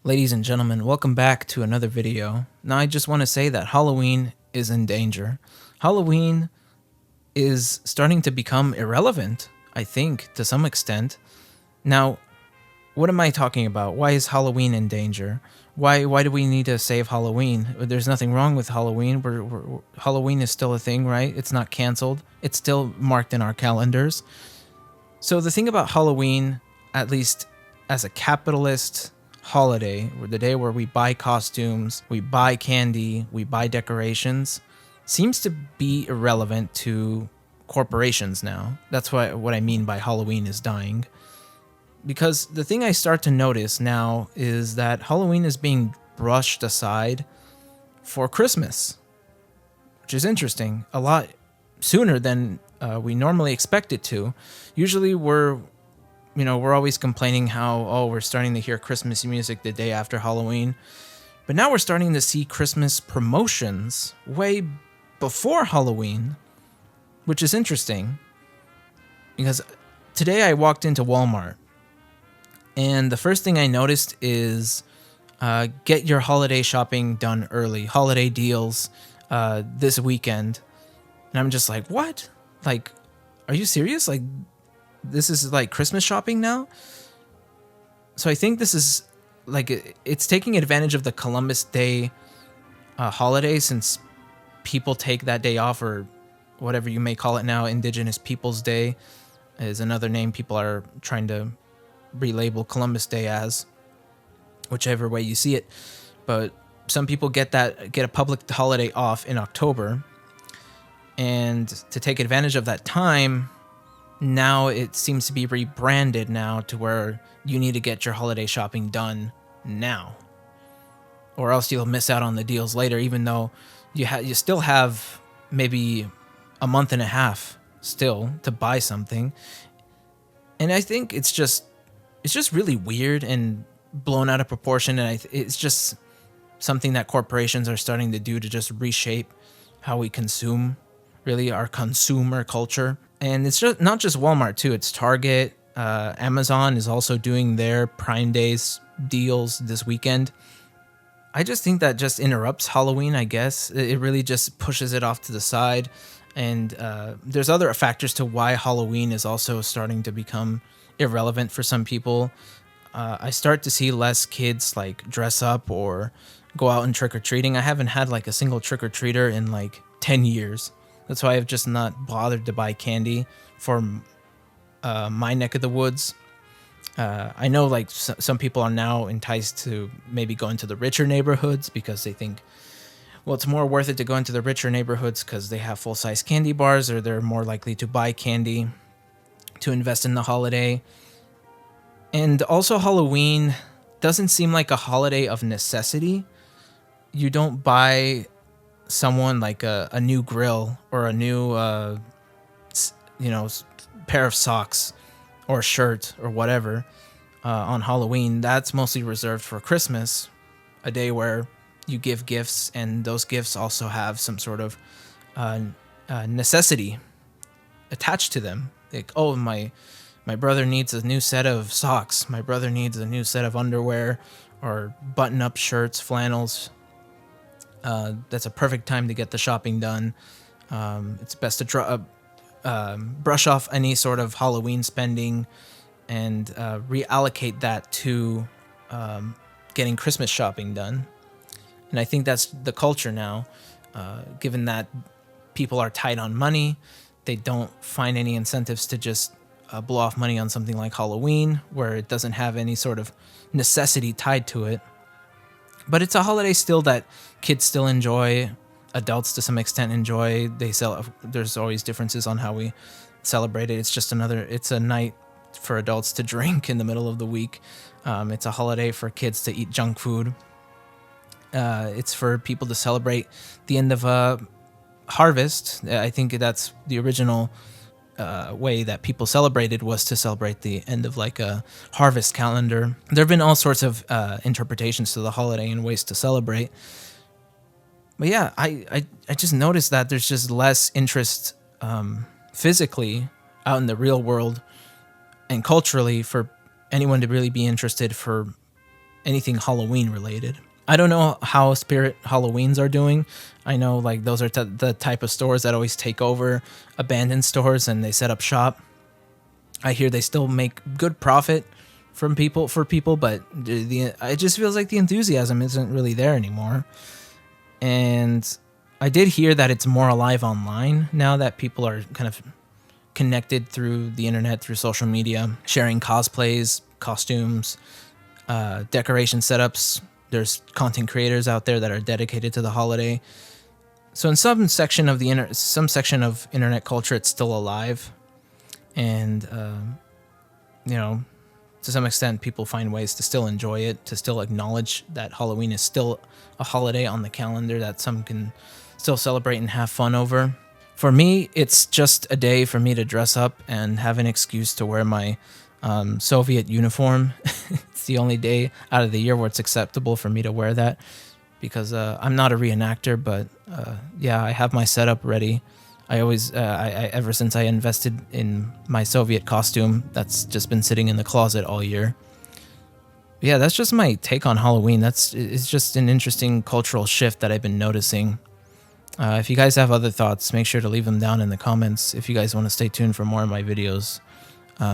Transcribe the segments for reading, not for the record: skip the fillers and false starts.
Ladies and gentlemen, welcome back to another video. Now, I just want to say that Halloween is in danger. Halloween is starting to become irrelevant, I think, to some extent. Now, what am I talking about? Why is Halloween in danger? Why do we need to save Halloween? There's nothing wrong with Halloween. Halloween is still a thing, right? It's not canceled. It's still marked in our calendars. So the thing about Halloween, at least as a capitalist holiday, or the day where we buy costumes, we buy candy, we buy decorations, seems to be irrelevant to corporations now. That's what I mean by Halloween is dying. Because the thing I start to notice now is that Halloween is being brushed aside for Christmas, which is interesting. A lot sooner than we normally expect it to. Usually we're always complaining how, we're starting to hear Christmas music the day after Halloween. But now we're starting to see Christmas promotions way before Halloween, which is interesting. Because today I walked into Walmart, and the first thing I noticed is get your holiday shopping done early. Holiday deals this weekend. And I'm just like, what? Like, are you serious? Like, this is like Christmas shopping now? So I think this is like, it's taking advantage of the Columbus Day holiday, since people take that day off, or whatever you may call it now. Indigenous Peoples Day is another name people are trying to relabel Columbus Day as, whichever way you see it. But some people get a public holiday off in October, and to take advantage of that time, now it seems to be rebranded now to where you need to get your holiday shopping done now, or else you'll miss out on the deals later, even though you still have maybe a month and a half still to buy something. And I think it's just really weird and blown out of proportion, and it's just something that corporations are starting to do to just reshape how we consume, really, our consumer culture. And it's just not just Walmart too, it's Target. Amazon is also doing their Prime Days deals this weekend. I just think that just interrupts Halloween, I guess. It really just pushes it off to the side. And there's other factors to why Halloween is also starting to become irrelevant for some people. I start to see less kids like dress up or go out and trick-or-treating. I haven't had like a single trick-or-treater in like 10 years. That's why I've just not bothered to buy candy for my neck of the woods. I know like some people are now enticed to maybe go into the richer neighborhoods because they think, well, it's more worth it to go into the richer neighborhoods because they have full-size candy bars, or they're more likely to buy candy to invest in the holiday. And also, Halloween doesn't seem like a holiday of necessity. You don't buy someone like a new grill or a new pair of socks or shirt or whatever on Halloween. That's mostly reserved for Christmas, a day where you give gifts, and those gifts also have some sort of necessity attached to them. Like, oh, my brother needs a new set of socks, my brother needs a new set of underwear or button-up shirts, flannels. That's a perfect time to get the shopping done. It's best to brush off any sort of Halloween spending and reallocate that to getting Christmas shopping done. And I think that's the culture now, given that people are tight on money. They don't find any incentives to just blow off money on something like Halloween, where it doesn't have any sort of necessity tied to it. But it's a holiday still that kids still enjoy, adults to some extent enjoy. There's always differences on how we celebrate it. It's a night for adults to drink in the middle of the week. It's a holiday for kids to eat junk food. It's for people to celebrate the end of a harvest. I think that's the original way that people celebrated, was to celebrate the end of like a harvest calendar. There have been all sorts of interpretations to the holiday and ways to celebrate. But yeah, I just noticed that there's just less interest physically out in the real world and culturally for anyone to really be interested for anything Halloween related. I don't know how Spirit Halloweens are doing. I know like those are the type of stores that always take over abandoned stores and they set up shop. I hear they still make good profit from people, but it just feels like the enthusiasm isn't really there anymore. And I did hear that it's more alive online now that people are kind of connected through the internet, through social media, sharing cosplays, costumes, decoration setups. There's content creators out there that are dedicated to the holiday. So in some section of internet culture, it's still alive, and you know, to some extent, people find ways to still enjoy it, to still acknowledge that Halloween is still a holiday on the calendar that some can still celebrate and have fun over. For me, it's just a day for me to dress up and have an excuse to wear my Soviet uniform. It's the only day out of the year where it's acceptable for me to wear that, because I'm not a reenactor, but yeah, I have my setup ready. I always, ever since I invested in my Soviet costume, that's just been sitting in the closet all year. Yeah, that's just my take on Halloween. It's just an interesting cultural shift that I've been noticing. If you guys have other thoughts, make sure to leave them down in the comments. If you guys want to stay tuned for more of my videos,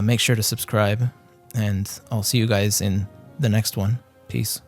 make sure to subscribe, and I'll see you guys in the next one. Peace.